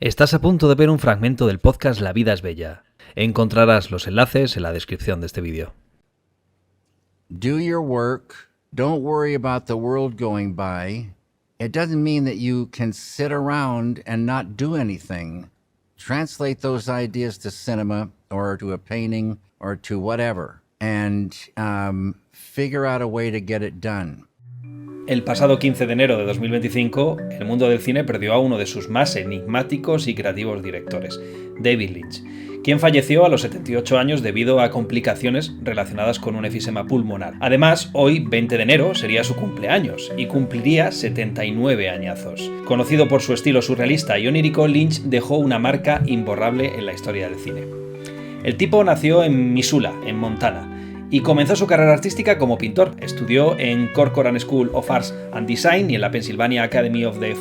Estás a punto de ver un fragmento del podcast La vida es bella. Encontrarás los enlaces en la descripción de este vídeo. Do your work. Don't worry about the world going by. It doesn't mean that you can sit around and not do anything. Translate those ideas to cinema or to a painting or to whatever and figure out a way to get it done. El pasado 15 de enero de 2025, el mundo del cine perdió a uno de sus más enigmáticos y creativos directores, David Lynch, quien falleció a los 78 años debido a complicaciones relacionadas con un enfisema pulmonar. Además, hoy, 20 de enero, sería su cumpleaños y cumpliría 79 añazos. Conocido por su estilo surrealista y onírico, Lynch dejó una marca imborrable en la historia del cine. El tipo nació en Missoula, en Montana, y comenzó su carrera artística como pintor. Estudió en Corcoran School of Arts and Design y en la Pennsylvania Academy en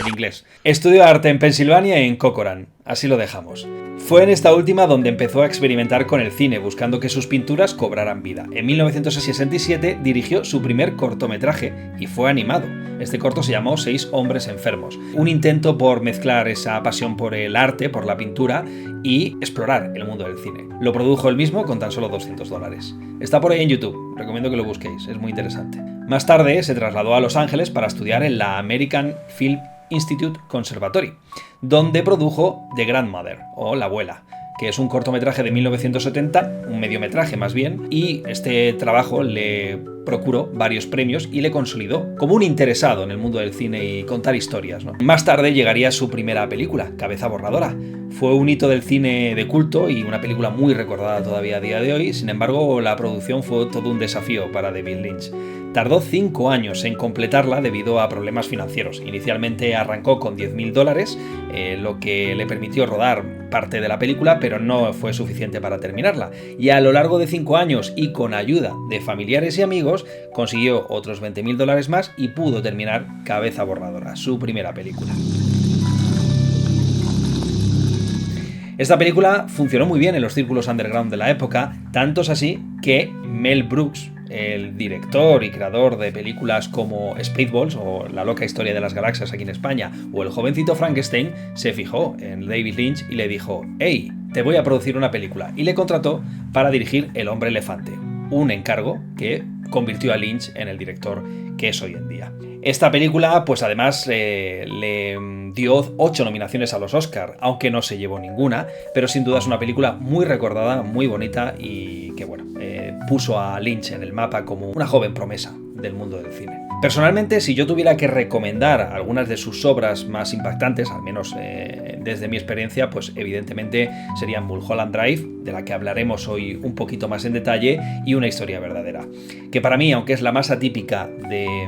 inglés. Estudió arte en Pensilvania y en Corcoran, así lo dejamos. Fue en esta última donde empezó a experimentar con el cine, buscando que sus pinturas cobraran vida. En 1967 dirigió su primer cortometraje y fue animado. Este corto se llamó 6 hombres enfermos, un intento por mezclar esa pasión por el arte, por la pintura y explorar el mundo del cine. Lo produjo él mismo con tan solo $200. Está por ahí en YouTube, recomiendo que lo busquéis, es muy interesante. Más tarde se trasladó a Los Ángeles para estudiar en la American Film Institute Conservatory, donde produjo The Grandmother, o La abuela, que es un cortometraje de 1970, un mediometraje más bien, y este trabajo le procuró varios premios y le consolidó como un interesado en el mundo del cine y contar historias, ¿no? Más tarde llegaría su primera película, Cabeza Borradora. Fue un hito del cine de culto y una película muy recordada todavía a día de hoy. Sin embargo, la producción fue todo un desafío para David Lynch. Tardó 5 años en completarla debido a problemas financieros. Inicialmente arrancó con $10,000, lo que le permitió rodar parte de la película, pero no fue suficiente para terminarla. Y a lo largo de 5 años y con ayuda de familiares y amigos, consiguió otros $20,000 más y pudo terminar Cabeza Borradora, su primera película. Esta película funcionó muy bien en los círculos underground de la época, tanto es así que Mel Brooks, el director y creador de películas como Spaceballs o La loca historia de las galaxias aquí en España o El jovencito Frankenstein, se fijó en David Lynch y le dijo: «Hey, te voy a producir una película», y le contrató para dirigir El hombre elefante, un encargo que convirtió a Lynch en el director que es hoy en día. Esta película, pues además le dio 8 nominaciones a los Oscar, aunque no se llevó ninguna, pero sin duda es una película muy recordada, muy bonita y que puso a Lynch en el mapa como una joven promesa del mundo del cine. Personalmente, si yo tuviera que recomendar algunas de sus obras más impactantes, al menos desde mi experiencia, pues evidentemente serían Mulholland Drive, de la que hablaremos hoy un poquito más en detalle, y Una historia verdadera, que para mí, aunque es la más atípica de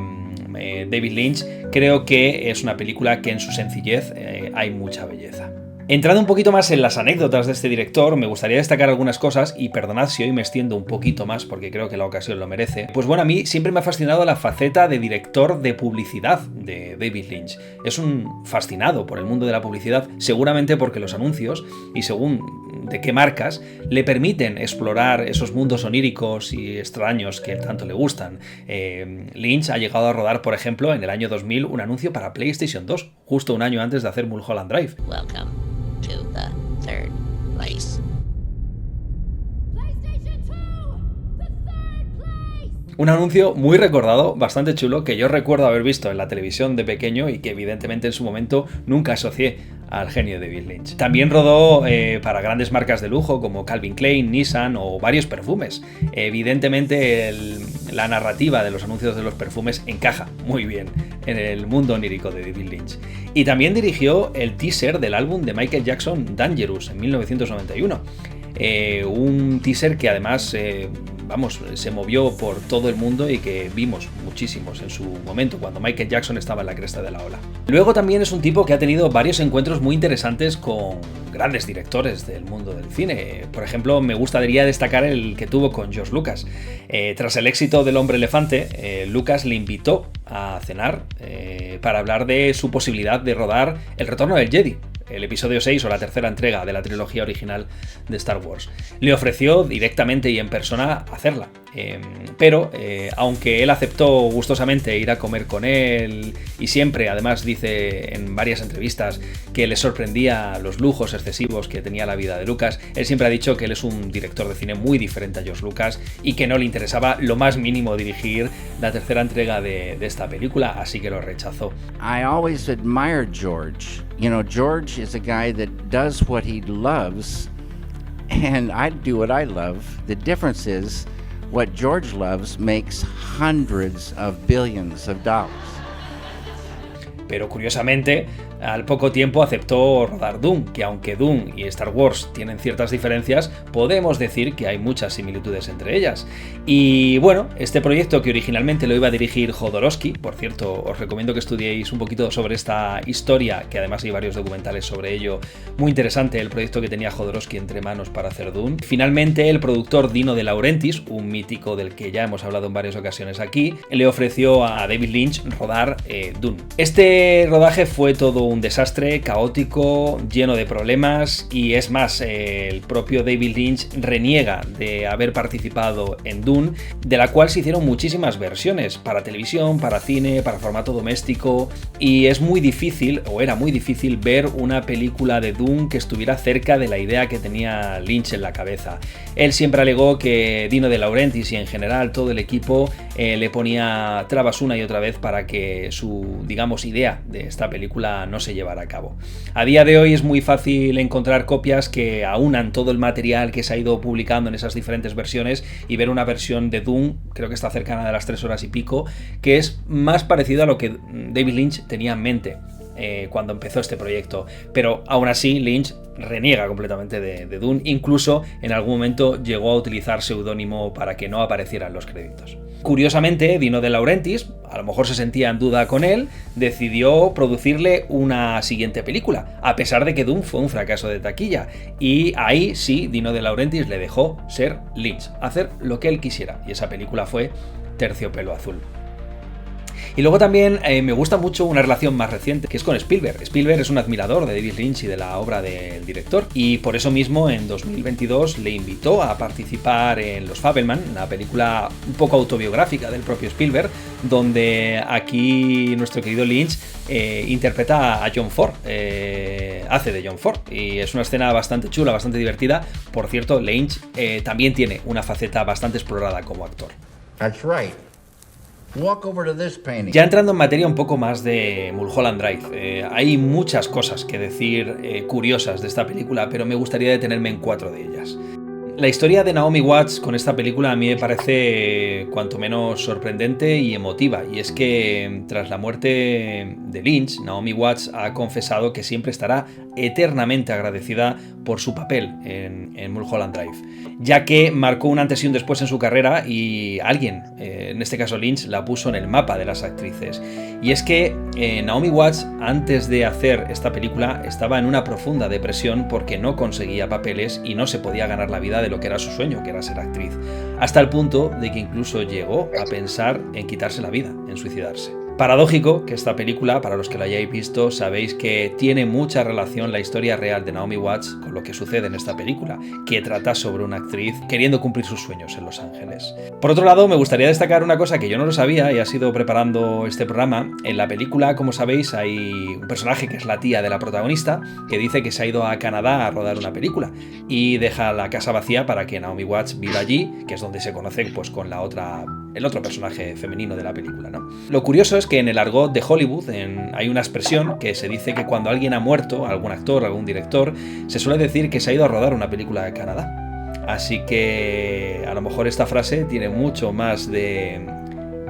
David Lynch, creo que es una película que en su sencillez hay mucha belleza. Entrando un poquito más en las anécdotas de este director, me gustaría destacar algunas cosas, y perdonad si hoy me extiendo un poquito más porque creo que la ocasión lo merece. Pues bueno, a mí siempre me ha fascinado la faceta de director de publicidad de David Lynch. Es un fascinado por el mundo de la publicidad, seguramente porque los anuncios, y según de qué marcas, le permiten explorar esos mundos oníricos y extraños que tanto le gustan. Lynch ha llegado a rodar, por ejemplo, en el año 2000 un anuncio para PlayStation 2, justo un año antes de hacer Mulholland Drive. Welcome to the third place. Un anuncio muy recordado, bastante chulo, que yo recuerdo haber visto en la televisión de pequeño y que evidentemente en su momento nunca asocié al genio de David Lynch. También rodó para grandes marcas de lujo como Calvin Klein, Nissan o varios perfumes. Evidentemente la narrativa de los anuncios de los perfumes encaja muy bien en el mundo onírico de David Lynch. Y también dirigió el teaser del álbum de Michael Jackson, Dangerous, en 1991. Un teaser que además se movió por todo el mundo y que vimos muchísimos en su momento cuando Michael Jackson estaba en la cresta de la ola. Luego también es un tipo que ha tenido varios encuentros muy interesantes con grandes directores del mundo del cine. Por ejemplo, me gustaría destacar el que tuvo con George Lucas. Tras el éxito del Hombre Elefante, Lucas le invitó a cenar para hablar de su posibilidad de rodar El Retorno del Jedi, el episodio 6 o la tercera entrega de la trilogía original de Star Wars. Le ofreció directamente y en persona hacerla, pero aunque él aceptó gustosamente ir a comer con él y siempre, además dice en varias entrevistas que le sorprendía los lujos excesivos que tenía la vida de Lucas, él siempre ha dicho que él es un director de cine muy diferente a George Lucas y que no le interesaba lo más mínimo dirigir la tercera entrega de esta película, así que lo rechazó. I always admired George. You know, George is a guy that does what he loves, and I do what I love. The difference is, what George loves makes hundreds of billions of dollars. Pero curiosamente, al poco tiempo aceptó rodar Dune, que aunque Dune y Star Wars tienen ciertas diferencias, podemos decir que hay muchas similitudes entre ellas. Y bueno, este proyecto que originalmente lo iba a dirigir Jodorowsky, por cierto, os recomiendo que estudiéis un poquito sobre esta historia, que además hay varios documentales sobre ello, muy interesante el proyecto que tenía Jodorowsky entre manos para hacer Dune. Finalmente, el productor Dino De Laurentiis, un mítico del que ya hemos hablado en varias ocasiones aquí, le ofreció a David Lynch rodar Dune. Este rodaje fue todo un desastre, caótico, lleno de problemas, y es más, el propio David Lynch reniega de haber participado en Dune, de la cual se hicieron muchísimas versiones para televisión, para cine, para formato doméstico, y es muy difícil, o era muy difícil, ver una película de Dune que estuviera cerca de la idea que tenía Lynch en la cabeza. Él siempre alegó que Dino De Laurentiis y en general todo el equipo le ponía trabas una y otra vez para que su, digamos, idea de esta película no se llevara a cabo. A día de hoy es muy fácil encontrar copias que aunan todo el material que se ha ido publicando en esas diferentes versiones y ver una versión de Dune, creo que está cercana de las 3 horas y pico, que es más parecido a lo que David Lynch tenía en mente cuando empezó este proyecto, pero aún así Lynch reniega completamente de Dune, incluso en algún momento llegó a utilizar seudónimo para que no aparecieran los créditos. Curiosamente, Dino De Laurentiis, a lo mejor se sentía en duda con él, decidió producirle una siguiente película, a pesar de que Dune fue un fracaso de taquilla, y ahí sí, Dino De Laurentiis le dejó ser Lynch, hacer lo que él quisiera, y esa película fue Terciopelo Azul. Y luego también me gusta mucho una relación más reciente, que es con Spielberg. Spielberg es un admirador de David Lynch y de la obra del director, y por eso mismo en 2022 le invitó a participar en Los Fabelman, una película un poco autobiográfica del propio Spielberg, donde aquí nuestro querido Lynch interpreta a John Ford, hace de John Ford, y es una escena bastante chula, bastante divertida. Por cierto, Lynch también tiene una faceta bastante explorada como actor. That's right. Walk over to this painting. Ya entrando en materia un poco más de Mulholland Drive, hay muchas cosas que decir curiosas de esta película, pero me gustaría detenerme en 4 de ellas. La historia de Naomi Watts con esta película a mí me parece cuanto menos sorprendente y emotiva, y es que tras la muerte de Lynch, Naomi Watts ha confesado que siempre estará eternamente agradecida por su papel en Mulholland Drive, ya que marcó un antes y un después en su carrera y alguien, en este caso Lynch, la puso en el mapa de las actrices. Y es que Naomi Watts, antes de hacer esta película, estaba en una profunda depresión porque no conseguía papeles y no se podía ganar la vida de lo que era su sueño, que era ser actriz, hasta el punto de que incluso llegó a pensar en quitarse la vida, en suicidarse. Paradójico que esta película, para los que la hayáis visto, sabéis que tiene mucha relación la historia real de Naomi Watts con lo que sucede en esta película, que trata sobre una actriz queriendo cumplir sus sueños en Los Ángeles. Por otro lado, me gustaría destacar una cosa que yo no lo sabía y ha sido preparando este programa. En la película, como sabéis, hay un personaje que es la tía de la protagonista, que dice que se ha ido a Canadá a rodar una película y deja la casa vacía para que Naomi Watts viva allí, que es donde se conoce pues con el otro personaje femenino de la película, ¿no? Lo curioso es que en el argot de Hollywood hay una expresión que se dice que cuando alguien ha muerto, algún actor, algún director, se suele decir que se ha ido a rodar una película de Canadá. Así que a lo mejor esta frase tiene mucho más de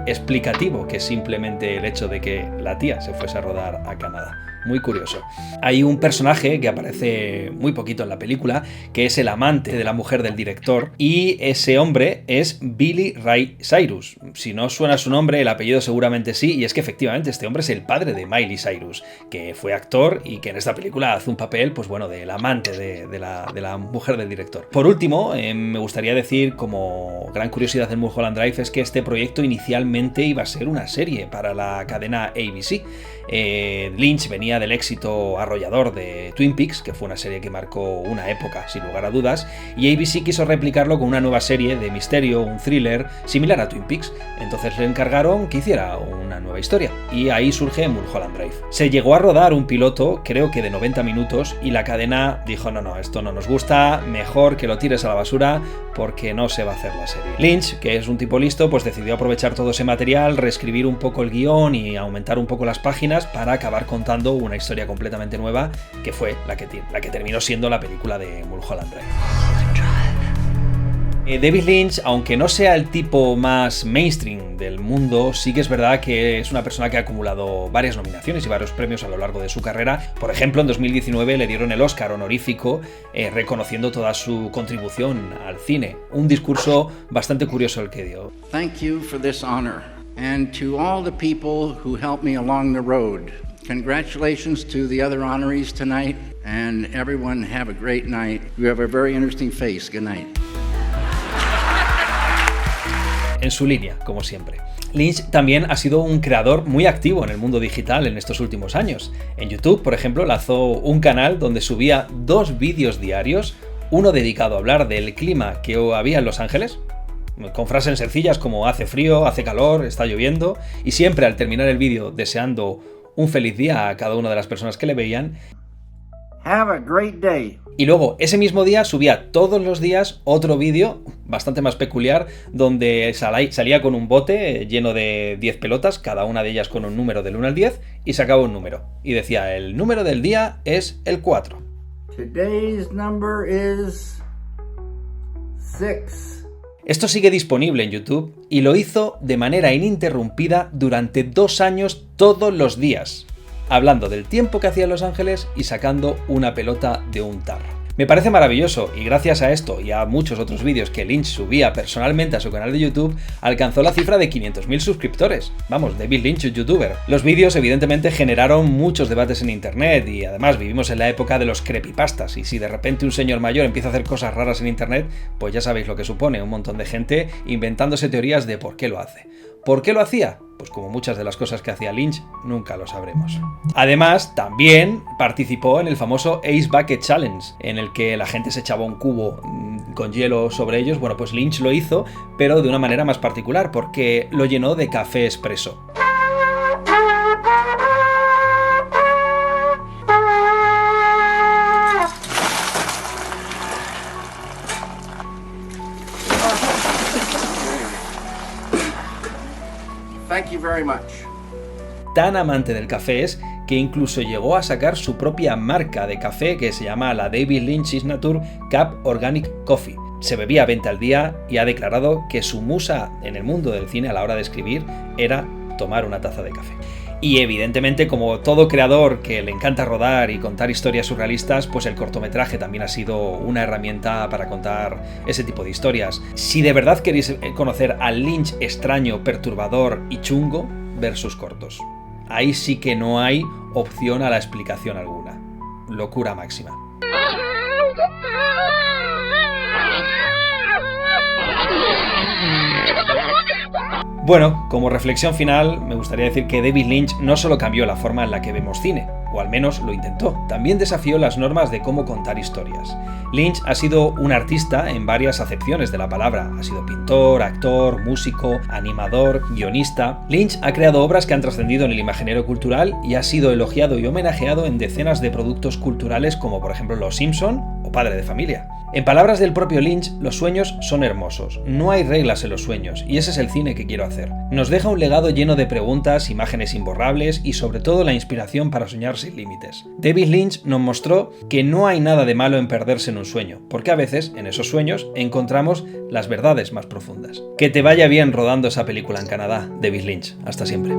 explicativo que simplemente el hecho de que la tía se fuese a rodar a Canadá. Muy curioso. Hay un personaje que aparece muy poquito en la película, que es el amante de la mujer del director, y ese hombre es Billy Ray Cyrus. Si no suena su nombre, el apellido seguramente sí, y es que efectivamente este hombre es el padre de Miley Cyrus, que fue actor y que en esta película hace un papel, pues bueno, del amante de la mujer del director. Por último, me gustaría decir, como gran curiosidad del Mulholland Drive, es que este proyecto inicialmente iba a ser una serie para la cadena ABC. Lynch venía venía del éxito arrollador de Twin Peaks, que fue una serie que marcó una época, sin lugar a dudas, y ABC quiso replicarlo con una nueva serie de misterio, un thriller, similar a Twin Peaks. Entonces le encargaron que hiciera una nueva historia, y ahí surge Mulholland Drive. Se llegó a rodar un piloto, creo que de 90 minutos, y la cadena dijo, no, esto no nos gusta, mejor que lo tires a la basura, porque no se va a hacer la serie. Lynch, que es un tipo listo, pues decidió aprovechar todo ese material, reescribir un poco el guión y aumentar un poco las páginas para acabar contando una historia completamente nueva, que fue la que terminó siendo la película de Mulholland Drive. David Lynch, aunque no sea el tipo más mainstream del mundo, sí que es verdad que es una persona que ha acumulado varias nominaciones y varios premios a lo largo de su carrera. Por ejemplo, en 2019 le dieron el Oscar honorífico, reconociendo toda su contribución al cine. Un discurso bastante curioso el que dio. Thank you for this honor, and to all the people who helped me along the road. Congratulations to the other honorees tonight, and everyone have a great night. You have a very interesting face. Good night. En su línea, como siempre. Lynch también ha sido un creador muy activo en el mundo digital en estos últimos años. En YouTube, por ejemplo, lanzó un canal donde subía 2 vídeos diarios, uno dedicado a hablar del clima que había en Los Ángeles, con frases sencillas como hace frío, hace calor, está lloviendo, y siempre al terminar el vídeo deseando un feliz día a cada una de las personas que le veían. Have a great day. Y luego, ese mismo día, subía todos los días otro vídeo, bastante más peculiar, donde salía con un bote lleno de 10 pelotas, cada una de ellas con un número del 1 al 10, y sacaba un número. Y decía, el número del día es el 4. Today's number is 6. Esto sigue disponible en YouTube y lo hizo de manera ininterrumpida durante 2 años todos los días, hablando del tiempo que hacía en Los Ángeles y sacando una pelota de un tarro. Me parece maravilloso y gracias a esto y a muchos otros vídeos que Lynch subía personalmente a su canal de YouTube, alcanzó la cifra de 500.000 suscriptores. Vamos, David Lynch, youtuber. Los vídeos evidentemente generaron muchos debates en internet y además vivimos en la época de los creepypastas y si de repente un señor mayor empieza a hacer cosas raras en internet, pues ya sabéis lo que supone, un montón de gente inventándose teorías de por qué lo hace. ¿Por qué lo hacía? Pues como muchas de las cosas que hacía Lynch, nunca lo sabremos. Además, también participó en el famoso Ace Bucket Challenge, en el que la gente se echaba un cubo con hielo sobre ellos. Bueno, pues Lynch lo hizo, pero de una manera más particular, porque lo llenó de café expreso. Thank you very much. Tan amante del café es que incluso llegó a sacar su propia marca de café que se llama la David Lynch Signature Cup Organic Coffee. Se bebía 20 al día y ha declarado que su musa en el mundo del cine a la hora de escribir era tomar una taza de café. Y evidentemente, como todo creador que le encanta rodar y contar historias surrealistas, pues el cortometraje también ha sido una herramienta para contar ese tipo de historias. Si de verdad queréis conocer al Lynch extraño, perturbador y chungo, ver sus cortos. Ahí sí que no hay opción a la explicación alguna. Locura máxima. Bueno, como reflexión final, me gustaría decir que David Lynch no solo cambió la forma en la que vemos cine, o al menos lo intentó, también desafió las normas de cómo contar historias. Lynch ha sido un artista en varias acepciones de la palabra, ha sido pintor, actor, músico, animador, guionista. Lynch ha creado obras que han trascendido en el imaginario cultural y ha sido elogiado y homenajeado en decenas de productos culturales como por ejemplo Los Simpson o Padre de Familia. En palabras del propio Lynch, los sueños son hermosos, no hay reglas en los sueños, y ese es el cine que quiero hacer. Nos deja un legado lleno de preguntas, imágenes imborrables y sobre todo la inspiración para soñar sin límites. David Lynch nos mostró que no hay nada de malo en perderse en un sueño, porque a veces, en esos sueños, encontramos las verdades más profundas. Que te vaya bien rodando esa película en Canadá, David Lynch. Hasta siempre.